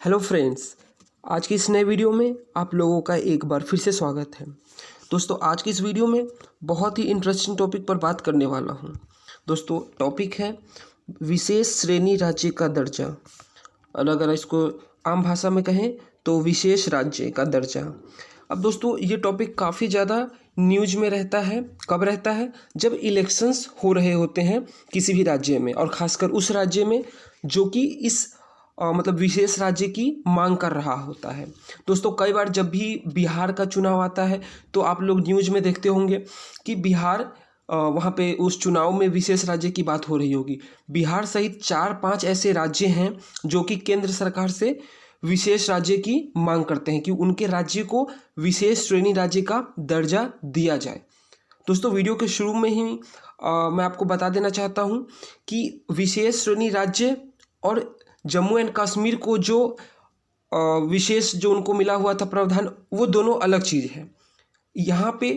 Hello friends, आज की इस नए वीडियो में आप लोगों का एक बार फिर से स्वागत है। दोस्तों, आज की इस वीडियो में बहुत ही इंटरेस्टिंग टॉपिक पर बात करने वाला हूं। दोस्तों, टॉपिक है विशेष श्रेणी राज्य का दर्जा, और अगर इसको आम भाषा में कहें तो विशेष राज्य का दर्जा। अब दोस्तों, ये टॉपिक काफ़ी ज़्यादा न्यूज में रहता है। कब रहता है? जब इलेक्शंस हो रहे होते हैं किसी भी राज्य में, और ख़ासकर उस राज्य में जो कि इस मतलब विशेष राज्य की मांग कर रहा होता है। दोस्तों, कई बार जब भी बिहार का चुनाव आता है तो आप लोग न्यूज़ में देखते होंगे कि बिहार वहाँ पे उस चुनाव में विशेष राज्य की बात हो रही होगी। बिहार सहित 4-5 ऐसे राज्य हैं जो कि केंद्र सरकार से विशेष राज्य की मांग करते हैं कि उनके राज्य को विशेष श्रेणी राज्य का दर्जा दिया जाए। दोस्तों, वीडियो के शुरू में ही मैं आपको बता देना चाहता हूँ कि विशेष श्रेणी राज्य और जम्मू एंड कश्मीर को जो विशेष जो उनको मिला हुआ था प्रावधान, वो दोनों अलग चीज़ है। यहाँ पे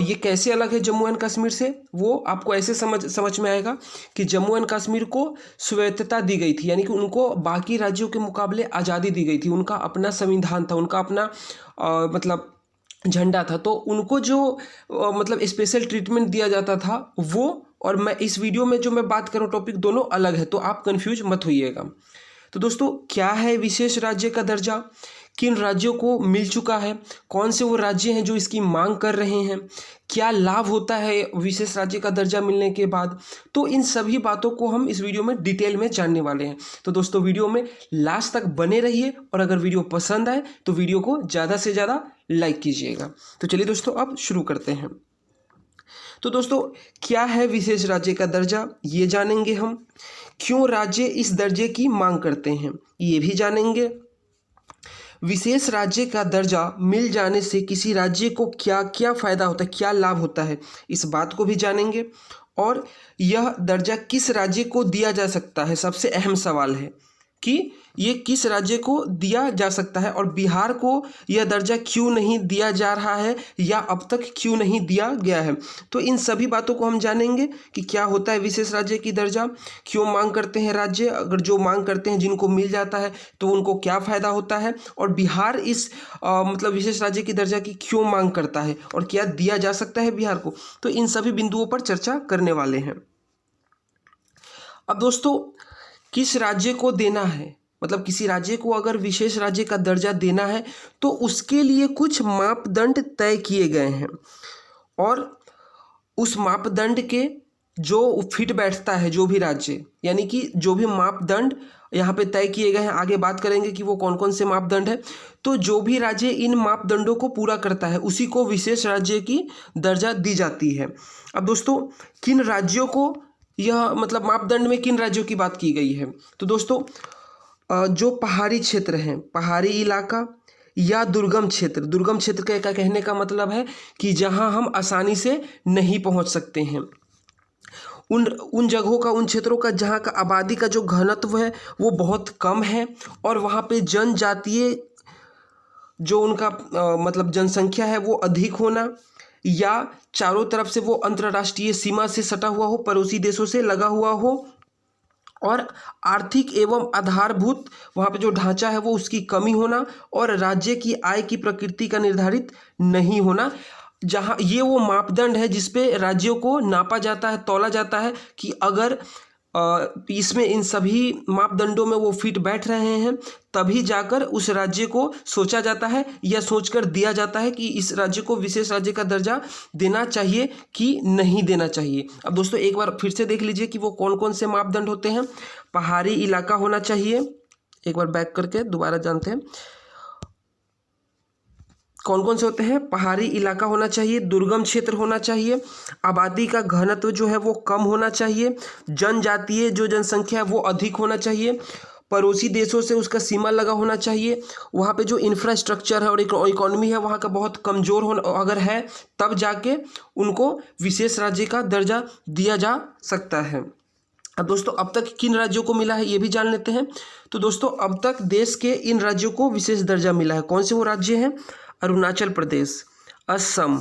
ये कैसे अलग है जम्मू एंड कश्मीर से, वो आपको ऐसे समझ में आएगा कि जम्मू एंड कश्मीर को स्वायत्तता दी गई थी, यानी कि उनको बाकी राज्यों के मुकाबले आज़ादी दी गई थी। उनका अपना संविधान था, उनका अपना मतलब झंडा था, तो उनको जो मतलब स्पेशल ट्रीटमेंट दिया जाता था वो, और मैं इस वीडियो में जो मैं बात करूँ टॉपिक दोनों अलग है, तो आप कंफ्यूज मत होइएगा। तो दोस्तों, क्या है विशेष राज्य का दर्जा, किन राज्यों को मिल चुका है, कौन से वो राज्य हैं जो इसकी मांग कर रहे हैं, क्या लाभ होता है विशेष राज्य का दर्जा मिलने के बाद, तो इन सभी बातों को हम इस वीडियो में डिटेल में जानने वाले हैं। तो दोस्तों, वीडियो में लास्ट तक बने रहिए, और अगर वीडियो पसंद आए तो वीडियो को ज़्यादा से ज़्यादा लाइक कीजिएगा। तो चलिए दोस्तों, अब शुरू करते हैं। तो दोस्तों, क्या है विशेष राज्य का दर्जा, ये जानेंगे हम। क्यों राज्य इस दर्जे की मांग करते हैं, ये भी जानेंगे। विशेष राज्य का दर्जा मिल जाने से किसी राज्य को क्या क्या फ़ायदा होता है, क्या लाभ होता है, इस बात को भी जानेंगे। और यह दर्जा किस राज्य को दिया जा सकता है, सबसे अहम सवाल है कि ये किस राज्य को दिया जा सकता है, और बिहार को यह दर्जा क्यों नहीं दिया जा रहा है, या अब तक क्यों नहीं दिया गया है। तो इन सभी बातों को हम जानेंगे कि क्या होता है विशेष राज्य की दर्जा, क्यों मांग करते हैं राज्य, अगर जो मांग करते हैं जिनको मिल जाता है तो उनको क्या फ़ायदा होता है, और बिहार इस मतलब विशेष राज्य की दर्जा की क्यों मांग करता है, और क्या दिया जा सकता है बिहार को। तो इन सभी बिंदुओं पर चर्चा करने वाले हैं। अब दोस्तों, किस राज्य को देना है, मतलब किसी राज्य को अगर विशेष राज्य का दर्जा देना है तो उसके लिए कुछ मापदंड तय किए गए हैं, और उस मापदंड के जो फिट बैठता है जो भी राज्य, यानी कि जो भी मापदंड यहाँ पे तय किए गए हैं, आगे बात करेंगे कि वो कौन कौन से मापदंड है। तो जो भी राज्य इन मापदंडों को पूरा करता है उसी को विशेष राज्य की दर्जा दी जाती है। अब दोस्तों, किन राज्यों को यह मतलब मापदंड में किन राज्यों की बात की गई है, तो दोस्तों जो पहाड़ी क्षेत्र हैं, पहाड़ी इलाका या दुर्गम क्षेत्र का कहने का मतलब है कि जहां हम आसानी से नहीं पहुंच सकते हैं, उन जगहों का, उन क्षेत्रों का जहां का आबादी का जो घनत्व है वो बहुत कम है, और वहां पे जनजातीय जो उनका मतलब जनसंख्या है वो अधिक होना, या चारों तरफ से वो अंतर्राष्ट्रीय सीमा से सटा हुआ हो, पड़ोसी देशों से लगा हुआ हो, और आर्थिक एवं आधारभूत वहाँ पे जो ढांचा है वो उसकी कमी होना, और राज्य की आय की प्रकृति का निर्धारित नहीं होना। जहाँ ये वो मापदंड है जिस पे राज्यों को नापा जाता है, तौला जाता है कि अगर इसमें इन सभी मापदंडों में वो फिट बैठ रहे हैं, तभी जाकर उस राज्य को सोचा जाता है या सोचकर दिया जाता है कि इस राज्य को विशेष राज्य का दर्जा देना चाहिए कि नहीं देना चाहिए। अब दोस्तों, एक बार फिर से देख लीजिए कि वो कौन कौन से मापदंड होते हैं। पहाड़ी इलाका होना चाहिए, एक बार बैक करके दोबारा जानते हैं कौन कौन से होते हैं। पहाड़ी इलाका होना चाहिए, दुर्गम क्षेत्र होना चाहिए, आबादी का घनत्व जो है वो कम होना चाहिए, जनजातीय जो जनसंख्या है वो अधिक होना चाहिए, पड़ोसी देशों से उसका सीमा लगा होना चाहिए, वहाँ पे जो इंफ्रास्ट्रक्चर है और इकोनॉमी है वहाँ का बहुत कमज़ोर होना अगर है, तब जाके उनको विशेष राज्य का दर्जा दिया जा सकता है। अब दोस्तों, अब तक किन राज्यों को मिला है ये भी जान लेते हैं। तो दोस्तों, अब तक देश के इन राज्यों को विशेष दर्जा मिला है। कौन से वो राज्य हैं? अरुणाचल प्रदेश, असम,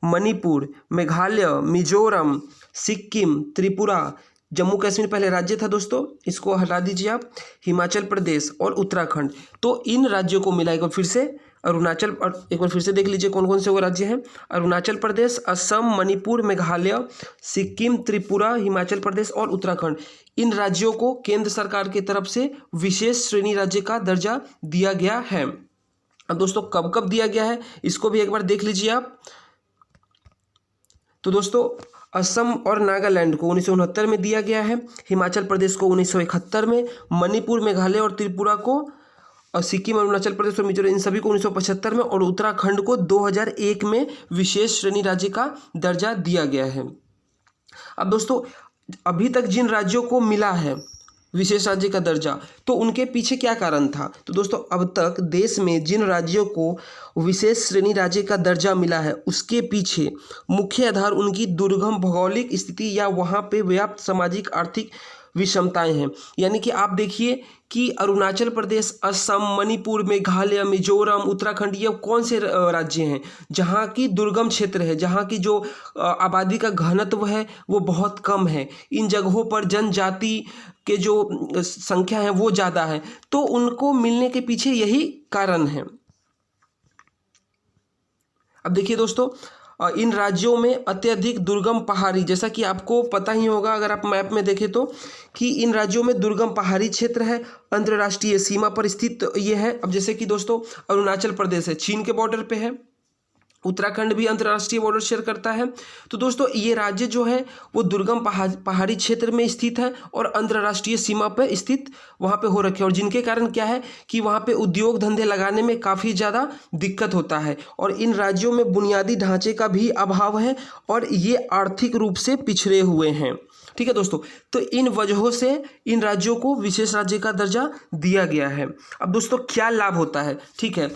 मणिपुर, मेघालय, मिजोरम, सिक्किम, त्रिपुरा, जम्मू कश्मीर पहले राज्य था दोस्तों, इसको हटा दीजिए आप, हिमाचल प्रदेश और उत्तराखंड, तो इन राज्यों को मिला एक बार फिर से अरुणाचल, और एक बार फिर से देख लीजिए कौन कौन से वो राज्य हैं, अरुणाचल प्रदेश, असम, मणिपुर, मेघालय, सिक्किम, त्रिपुरा, हिमाचल प्रदेश और उत्तराखंड। इन राज्यों को केंद्र सरकार की तरफ से विशेष श्रेणी राज्य का दर्जा दिया गया है। अब दोस्तों कब कब दिया गया है इसको भी एक बार देख लीजिए आप। तो दोस्तों असम और नागालैंड को 1969 में दिया गया है, हिमाचल प्रदेश को 1971 में, मणिपुर, मेघालय और त्रिपुरा को, और सिक्किम, अरुणाचल प्रदेश और मिजोरम इन सभी को 1975 में, और उत्तराखंड को 2001 में विशेष श्रेणी राज्य का दर्जा दिया गया है। अब दोस्तों अभी तक जिन राज्यों को मिला है विशेष राज्य का दर्जा, तो उनके पीछे क्या कारण था? तो दोस्तों अब तक देश में जिन राज्यों को विशेष श्रेणी राज्य का दर्जा मिला है उसके पीछे मुख्य आधार उनकी दुर्गम भौगोलिक स्थिति या वहाँ पे व्याप्त सामाजिक आर्थिक विषमताएं हैं। यानी कि आप देखिए कि अरुणाचल प्रदेश, असम, मणिपुर, मेघालय, मिजोरम, उत्तराखंड, ये कौन से राज्य हैं जहाँ की दुर्गम क्षेत्र है, जहाँ की जो आबादी का घनत्व है वो बहुत कम है, इन जगहों पर जनजाति के जो संख्या है वो ज़्यादा है, तो उनको मिलने के पीछे यही कारण है। अब देखिए दोस्तों इन राज्यों में अत्यधिक दुर्गम पहाड़ी, जैसा कि आपको पता ही होगा अगर आप मैप में देखें तो, कि इन राज्यों में दुर्गम पहाड़ी क्षेत्र है, अंतर्राष्ट्रीय सीमा पर स्थित ये है। अब जैसे कि दोस्तों अरुणाचल प्रदेश है, चीन के बॉर्डर पे है, उत्तराखंड भी अंतर्राष्ट्रीय बॉर्डर शेयर करता है। तो दोस्तों ये राज्य जो है वो दुर्गम पहाड़ी क्षेत्र में स्थित है और अंतर्राष्ट्रीय सीमा पर स्थित वहाँ पे हो रखे हैं, और जिनके कारण क्या है कि वहाँ पे उद्योग धंधे लगाने में काफ़ी ज़्यादा दिक्कत होता है, और इन राज्यों में बुनियादी ढांचे का भी अभाव है और ये आर्थिक रूप से पिछड़े हुए हैं। ठीक है दोस्तों, तो इन वजहों से इन राज्यों को विशेष राज्य का दर्जा दिया गया है। अब दोस्तों क्या लाभ होता है? ठीक है,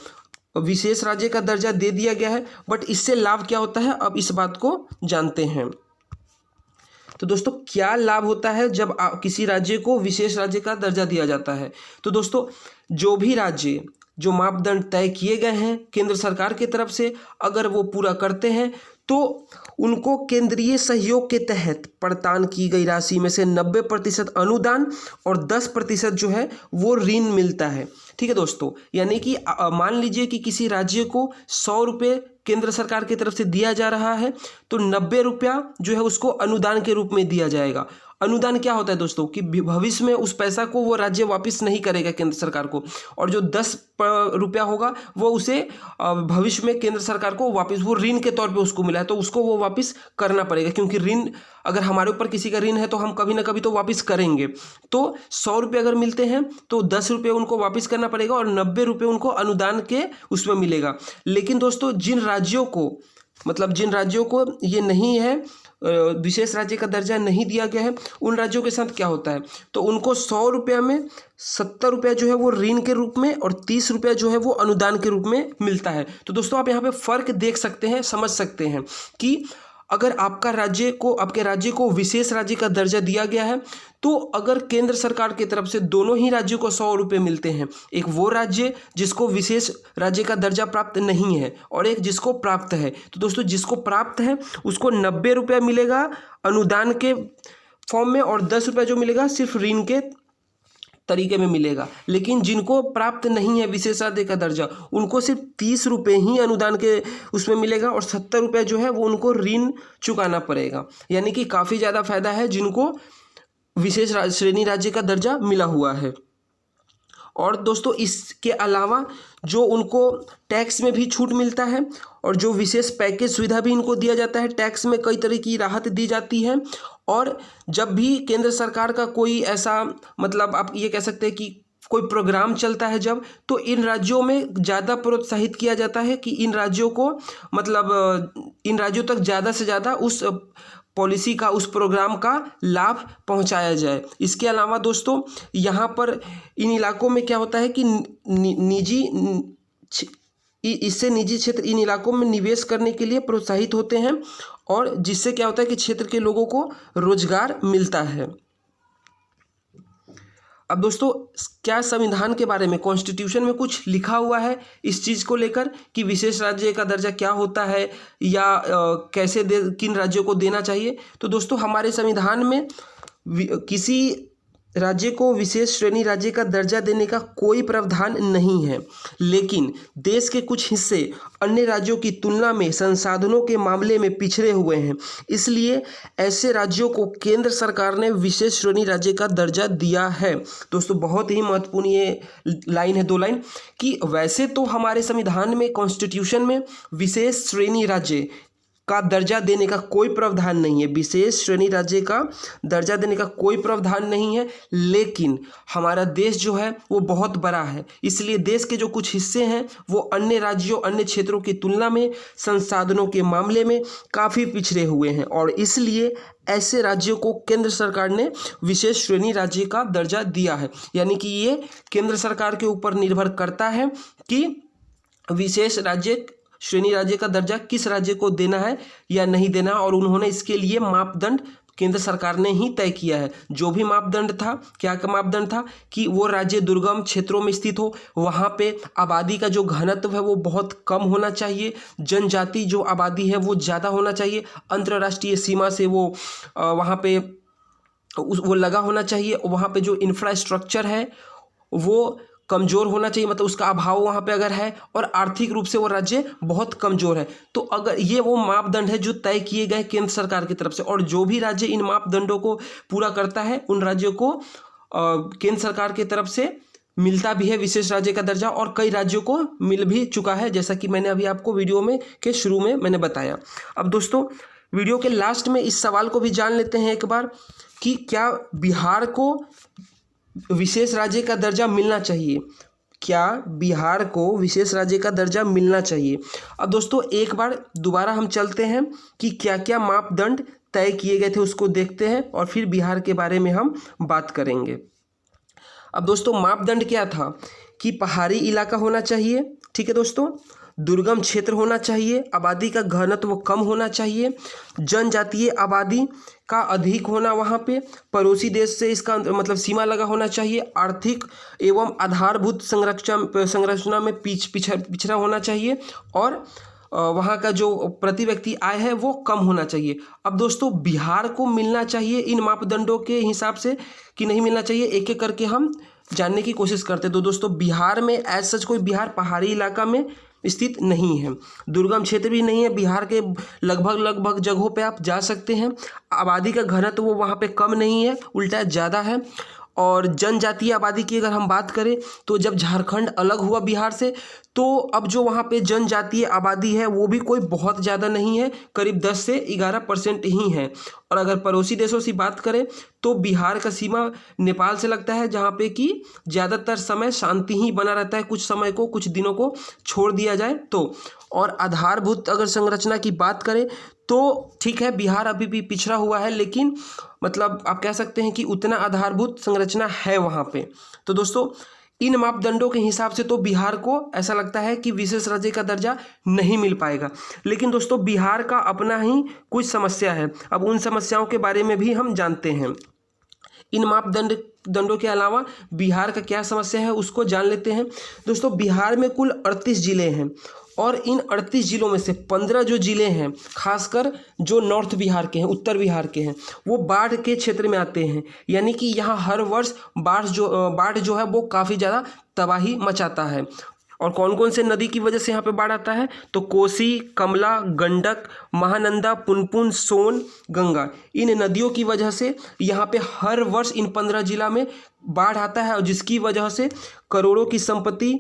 विशेष राज्य का दर्जा दे दिया गया है, बट इससे लाभ क्या होता है अब इस बात को जानते हैं। तो दोस्तों क्या लाभ होता है जब किसी राज्य को विशेष राज्य का दर्जा दिया जाता है? तो दोस्तों जो भी राज्य जो मापदंड तय किए गए हैं केंद्र सरकार की तरफ से, अगर वो पूरा करते हैं तो उनको केंद्रीय सहयोग के तहत प्रदान की गई राशि में से 90% अनुदान और 10% जो है वो ऋण मिलता है। ठीक है दोस्तों, यानी कि मान लीजिए कि किसी राज्य को 100 रुपये केंद्र सरकार की तरफ से दिया जा रहा है, तो 90 रुपया जो है उसको अनुदान के रूप में दिया जाएगा। अनुदान क्या होता है दोस्तों कि भविष्य में उस पैसा को वो राज्य वापस नहीं करेगा केंद्र सरकार को, और जो 10 रुपया होगा वो उसे भविष्य में केंद्र सरकार को वापस, वो ऋण के तौर पे उसको मिला है तो उसको वो वापस करना पड़ेगा, क्योंकि ऋण अगर हमारे ऊपर किसी का ऋण है तो हम कभी ना कभी तो वापस करेंगे। तो 100 रुपये अगर मिलते हैं तो 10 रुपये उनको वापस करना पड़ेगा और 90 रुपये उनको अनुदान के उसमें मिलेगा। लेकिन दोस्तों जिन राज्यों को ये नहीं है, विशेष राज्य का दर्जा नहीं दिया गया है, उन राज्यों के साथ क्या होता है, तो उनको 100 रुपया में 70 रुपया जो है वो ऋण के रूप में और 30 रुपया जो है वो अनुदान के रूप में मिलता है। तो दोस्तों आप यहाँ पे फ़र्क देख सकते हैं, समझ सकते हैं कि अगर आपके राज्य को विशेष राज्य का दर्जा दिया गया है, तो अगर केंद्र सरकार की तरफ से दोनों ही राज्यों को 100 रुपये मिलते हैं, एक वो राज्य जिसको विशेष राज्य का दर्जा प्राप्त नहीं है और एक जिसको प्राप्त है, तो दोस्तों जिसको प्राप्त है उसको 90 रुपया मिलेगा अनुदान के फॉर्म में और 10 रुपया जो मिलेगा सिर्फ ऋण के तरीके में मिलेगा। लेकिन जिनको प्राप्त नहीं है विशेष राज्य का दर्जा, उनको सिर्फ 30 रुपये ही अनुदान के उसमें मिलेगा और 70 रुपये जो है वो उनको ऋण चुकाना पड़ेगा। यानी कि काफ़ी ज़्यादा फायदा है जिनको विशेष श्रेणी राज्य का दर्जा मिला हुआ है। और दोस्तों इसके अलावा जो उनको टैक्स में भी छूट मिलता है और जो विशेष पैकेज सुविधा भी इनको दिया जाता है, टैक्स में कई तरह की राहत दी जाती है। और जब भी केंद्र सरकार का कोई ऐसा आप ये कह सकते हैं कि कोई प्रोग्राम चलता है जब, तो इन राज्यों में ज़्यादा प्रोत्साहित किया जाता है कि इन राज्यों को इन राज्यों तक ज़्यादा से ज़्यादा उस पॉलिसी का, उस प्रोग्राम का लाभ पहुंचाया जाए। इसके अलावा दोस्तों यहाँ पर इन इलाकों में क्या होता है कि इससे निजी क्षेत्र इन इलाकों में निवेश करने के लिए प्रोत्साहित होते हैं और जिससे क्या होता है कि क्षेत्र के लोगों को रोजगार मिलता है। अब दोस्तों क्या संविधान के बारे में, कॉन्स्टिट्यूशन में कुछ लिखा हुआ है इस चीज़ को लेकर कि विशेष राज्य का दर्जा क्या होता है या कैसे किन राज्यों को देना चाहिए? तो दोस्तों हमारे संविधान में किसी राज्य को विशेष श्रेणी राज्य का दर्जा देने का कोई प्रावधान नहीं है, लेकिन देश के कुछ हिस्से अन्य राज्यों की तुलना में संसाधनों के मामले में पिछड़े हुए हैं। इसलिए ऐसे राज्यों को केंद्र सरकार ने विशेष श्रेणी राज्य का दर्जा दिया है। दोस्तों बहुत ही महत्वपूर्ण ये लाइन है, 2 लाइन, कि वैसे तो हमारे संविधान में, कॉन्स्टिट्यूशन में विशेष श्रेणी राज्य का दर्जा देने का कोई प्रावधान नहीं है, विशेष श्रेणी राज्य का दर्जा देने का कोई प्रावधान नहीं है, लेकिन हमारा देश जो है वो बहुत बड़ा है, इसलिए देश के जो कुछ हिस्से हैं वो अन्य राज्यों, अन्य क्षेत्रों की तुलना में संसाधनों के मामले में काफ़ी पिछड़े हुए हैं, और इसलिए ऐसे राज्यों को केंद्र सरकार ने विशेष श्रेणी राज्य का दर्जा दिया है। यानी कि ये केंद्र सरकार के ऊपर निर्भर करता है कि विशेष राज्य श्रेणी राज्य का दर्जा किस राज्य को देना है या नहीं देना, और उन्होंने इसके लिए मापदंड केंद्र सरकार ने ही तय किया है। जो भी मापदंड था, क्या का मापदंड था कि वो राज्य दुर्गम क्षेत्रों में स्थित हो, वहाँ पे आबादी का जो घनत्व है वो बहुत कम होना चाहिए, जनजाति जो आबादी है वो ज़्यादा होना चाहिए, अंतर्राष्ट्रीय सीमा से वो वहाँ पे वो लगा होना चाहिए, वहाँ पे जो इंफ्रास्ट्रक्चर है वो कमज़ोर होना चाहिए, मतलब उसका अभाव वहाँ पे अगर है, और आर्थिक रूप से वो राज्य बहुत कमज़ोर है। तो अगर ये वो मापदंड है जो तय किए गए केंद्र सरकार की तरफ से, और जो भी राज्य इन मापदंडों को पूरा करता है उन राज्यों को केंद्र सरकार की तरफ से मिलता भी है विशेष राज्य का दर्जा, और कई राज्यों को मिल भी चुका है, जैसा कि मैंने अभी आपको वीडियो में के शुरू में मैंने बताया। अब दोस्तों वीडियो के लास्ट में इस सवाल को भी जान लेते हैं एक बार कि क्या बिहार को विशेष राज्य का दर्जा मिलना चाहिए, क्या बिहार को विशेष राज्य का दर्जा मिलना चाहिए। अब दोस्तों एक बार दोबारा हम चलते हैं कि क्या क्या मापदंड तय किए गए थे, उसको देखते हैं और फिर बिहार के बारे में हम बात करेंगे। अब दोस्तों मापदंड क्या था कि पहाड़ी इलाका होना चाहिए, ठीक है दोस्तों, दुर्गम क्षेत्र होना चाहिए, आबादी का घनत्व कम होना चाहिए, जनजातीय आबादी का अधिक होना वहाँ पे, पड़ोसी देश से इसका मतलब सीमा लगा होना चाहिए, आर्थिक एवं आधारभूत संरचना में पिछड़ा होना चाहिए, और वहाँ का जो प्रति व्यक्ति आय है वो कम होना चाहिए। अब दोस्तों बिहार को मिलना चाहिए इन मापदंडों के हिसाब से कि नहीं मिलना चाहिए, एक एक करके हम जानने की कोशिश करते हैं। तो दोस्तों बिहार में एज सच कोई बिहार पहाड़ी इलाका में स्थित नहीं है, दुर्गम क्षेत्र भी नहीं है, बिहार के लगभग जगहों पे आप जा सकते हैं, आबादी का घनत्व वो वहाँ पे कम नहीं है, उल्टा ज़्यादा है। और जनजातीय आबादी की अगर हम बात करें तो जब झारखंड अलग हुआ बिहार से, तो अब जो वहाँ पे जनजातीय आबादी है वो भी कोई बहुत ज़्यादा नहीं है, करीब 10 से 11% ही है। और अगर पड़ोसी देशों से बात करें तो बिहार का सीमा नेपाल से लगता है, जहाँ पे कि ज़्यादातर समय शांति ही बना रहता है, कुछ समय को, कुछ दिनों को छोड़ दिया जाए तो। और आधारभूत अगर संरचना की बात करें तो ठीक है, बिहार अभी भी पिछड़ा हुआ है, लेकिन मतलब आप कह सकते हैं कि उतना आधारभूत संरचना है वहाँ पे। तो दोस्तों इन मापदंडों के हिसाब से तो बिहार को ऐसा लगता है कि विशेष राज्य का दर्जा नहीं मिल पाएगा। लेकिन दोस्तों बिहार का अपना ही कुछ समस्या है, अब उन समस्याओं के बारे में भी हम जानते हैं। इन मापदंडों के अलावा बिहार का क्या समस्या है उसको जान लेते हैं। दोस्तों बिहार में कुल 38 जिले हैं, और इन 38 जिलों में से 15 जो जिले हैं, खासकर जो नॉर्थ बिहार के हैं, उत्तर बिहार के हैं, वो बाढ़ के क्षेत्र में आते हैं। यानी कि यहाँ हर वर्ष बाढ़ जो है वो काफ़ी ज़्यादा तबाही मचाता है। और कौन कौन से नदी की वजह से यहाँ पे बाढ़ आता है, तो कोसी, कमला, गंडक, महानंदा, पुनपुन, सोन, गंगा, इन नदियों की वजह से यहाँ पे हर वर्ष इन 15 जिला में बाढ़ आता है, और जिसकी वजह से करोड़ों की संपत्ति,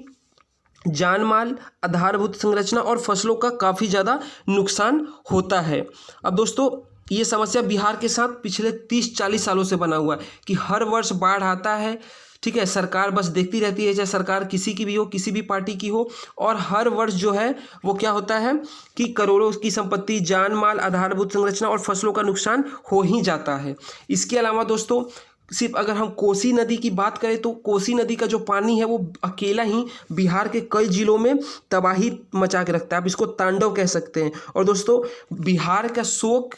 जान माल, आधारभूत संरचना और फसलों का काफ़ी ज़्यादा नुकसान होता है। अब दोस्तों ये समस्या बिहार के साथ पिछले 30-40 सालों से बना हुआ है कि हर वर्ष बाढ़ आता है, ठीक है, सरकार बस देखती रहती है, चाहे सरकार किसी की भी हो, किसी भी पार्टी की हो, और हर वर्ष जो है वो क्या होता है कि करोड़ों की संपत्ति, जान माल, आधारभूत संरचना और फसलों का नुकसान हो ही जाता है। इसके अलावा दोस्तों सिर्फ अगर हम कोसी नदी की बात करें तो कोसी नदी का जो पानी है वो अकेला ही बिहार के कई जिलों में तबाही मचा के रखता है, आप इसको तांडव कह सकते हैं। और दोस्तों बिहार का शोक,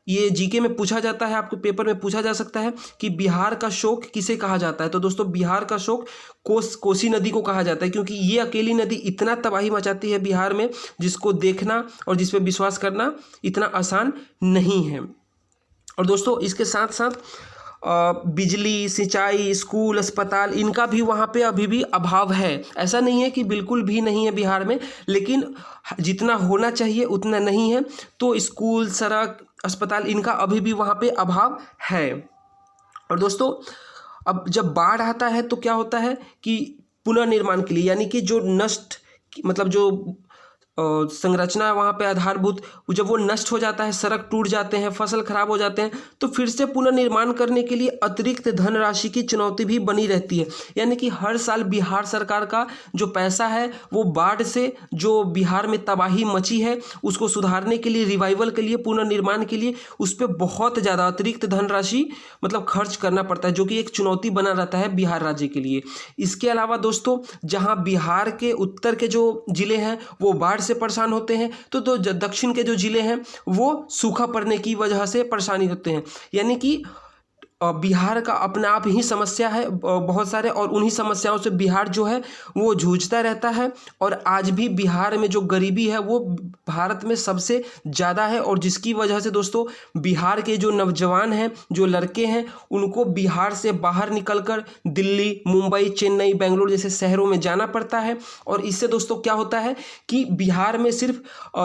ये जीके में पूछा जाता है, आपके पेपर में पूछा जा सकता है कि बिहार का शोक किसे कहा जाता है। तो दोस्तों बिहार का शोक कोसी नदी को कहा जाता है, क्योंकि ये अकेली नदी इतना तबाही मचाती है बिहार में, जिसको देखना और जिस पर विश्वास करना इतना आसान नहीं है। और दोस्तों इसके साथ साथ बिजली, सिंचाई, स्कूल, अस्पताल, इनका भी वहाँ पे अभी भी अभाव है। ऐसा नहीं है कि बिल्कुल भी नहीं है बिहार में, लेकिन जितना होना चाहिए उतना नहीं है। तो स्कूल, सड़क, अस्पताल, इनका अभी भी वहाँ पे अभाव है। और दोस्तों, अब जब बाढ़ आता है तो क्या होता है कि पुनर्निर्माण के लिए, यानी कि जो नष्ट, मतलब जो संरचना वहाँ पे आधारभूत, जब वो नष्ट हो जाता है, सड़क टूट जाते हैं, फसल खराब हो जाते हैं, तो फिर से पुनर्निर्माण करने के लिए अतिरिक्त धनराशि की चुनौती भी बनी रहती है। यानी कि हर साल बिहार सरकार का जो पैसा है वो बाढ़ से जो बिहार में तबाही मची है उसको सुधारने के लिए, रिवाइवल के लिए, पुनर्निर्माण के लिए उस पर बहुत ज़्यादा अतिरिक्त धनराशि मतलब खर्च करना पड़ता है, जो कि एक चुनौती बना रहता है बिहार राज्य के लिए। इसके अलावा दोस्तों, जहाँ बिहार के उत्तर के जो जिले हैं वो बाढ़ से परेशान होते हैं, तो दक्षिण के जो जिले हैं वो सूखा पड़ने की वजह से परेशानी होते हैं। यानी कि बिहार का अपना आप ही समस्या है बहुत सारे, और उन्हीं समस्याओं से बिहार जो है वो जूझता रहता है। और आज भी बिहार में जो गरीबी है वो भारत में सबसे ज़्यादा है, और जिसकी वजह से दोस्तों बिहार के जो नौजवान हैं, जो लड़के हैं, उनको बिहार से बाहर निकलकर दिल्ली, मुंबई, चेन्नई, बेंगलुरु जैसे शहरों में जाना पड़ता है। और इससे दोस्तों क्या होता है कि बिहार में सिर्फ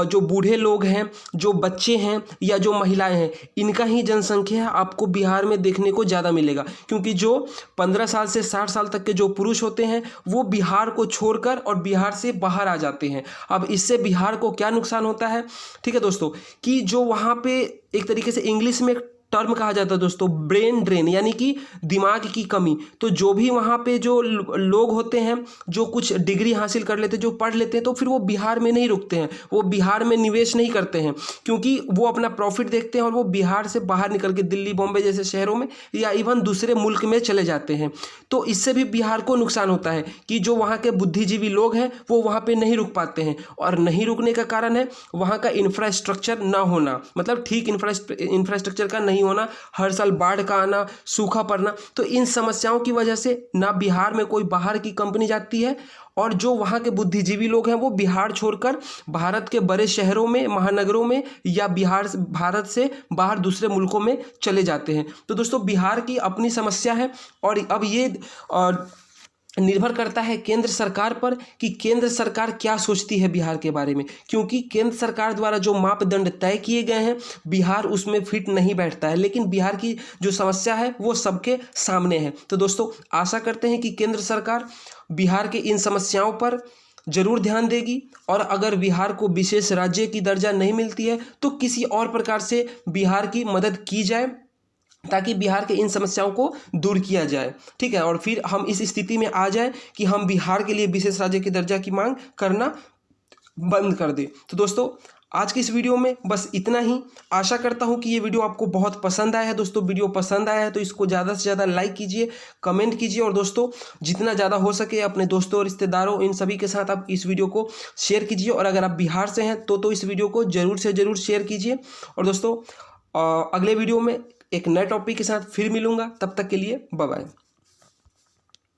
जो बूढ़े लोग हैं, जो बच्चे हैं या जो महिलाएं हैं, इनका ही जनसंख्या आपको बिहार में देखने को ज़्यादा मिलेगा, क्योंकि जो 15 साल से 60 साल तक के जो पुरुष होते हैं वो बिहार को छोड़कर और बिहार से बाहर आ जाते हैं। अब इससे बिहार को क्या नुकसान होता है, ठीक है दोस्तों, कि जो वहाँ पे एक तरीके से इंग्लिश में टर्म कहा जाता है दोस्तों, ब्रेन ड्रेन, यानी कि दिमाग की कमी। तो जो भी वहाँ पे जो लोग होते हैं, जो कुछ डिग्री हासिल कर लेते हैं, जो पढ़ लेते हैं, तो फिर वो बिहार में नहीं रुकते हैं, वो बिहार में निवेश नहीं करते हैं, क्योंकि वो अपना प्रॉफिट देखते हैं और वो बिहार से बाहर निकल के दिल्ली, बॉम्बे जैसे शहरों में या इवन दूसरे मुल्क में चले जाते हैं। तो इससे भी बिहार को नुकसान होता है कि जो वहाँ के बुद्धिजीवी लोग हैं वो वहाँ पर नहीं रुक पाते हैं, और नहीं रुकने का कारण है वहाँ का इंफ्रास्ट्रक्चर ना होना, मतलब ठीक इंफ्रास्ट्रक्चर का नहीं होना, हर साल बाढ़ का आना, सूखा पड़ना। तो इन समस्याओं की वजह से ना बिहार में कोई बाहर की कंपनी जाती है, और जो वहाँ के बुद्धिजीवी लोग हैं वो बिहार छोड़कर भारत के बड़े शहरों में, महानगरों में, या भारत से बाहर दूसरे मुल्कों में चले जाते हैं। तो दोस्तों बिहार की अपनी समस्या है, और अब ये निर्भर करता है केंद्र सरकार पर कि केंद्र सरकार क्या सोचती है बिहार के बारे में, क्योंकि केंद्र सरकार द्वारा जो मापदंड तय किए गए हैं बिहार उसमें फिट नहीं बैठता है, लेकिन बिहार की जो समस्या है वो सबके सामने है। तो दोस्तों आशा करते हैं कि केंद्र सरकार बिहार के इन समस्याओं पर जरूर ध्यान देगी, और अगर बिहार को विशेष राज्य की दर्जा नहीं मिलती है तो किसी और प्रकार से बिहार की मदद की जाए, ताकि बिहार के इन समस्याओं को दूर किया जाए, ठीक है। और फिर हम इस स्थिति में आ जाए कि हम बिहार के लिए विशेष राज्य की दर्जा की मांग करना बंद कर दें। तो दोस्तों आज की इस वीडियो में बस इतना ही। आशा करता हूं कि ये वीडियो आपको बहुत पसंद आया है। दोस्तों वीडियो पसंद आया है तो इसको ज़्यादा से ज़्यादा लाइक कीजिए, कमेंट कीजिए, और दोस्तों जितना ज़्यादा हो सके अपने दोस्तों, रिश्तेदारों, इन सभी के साथ आप इस वीडियो को शेयर कीजिए। और अगर आप बिहार से हैं तो इस वीडियो को ज़रूर से ज़रूर शेयर कीजिए। और दोस्तों अगले वीडियो में एक नए टॉपिक के साथ फिर मिलूंगा, तब तक के लिए बाय बाय।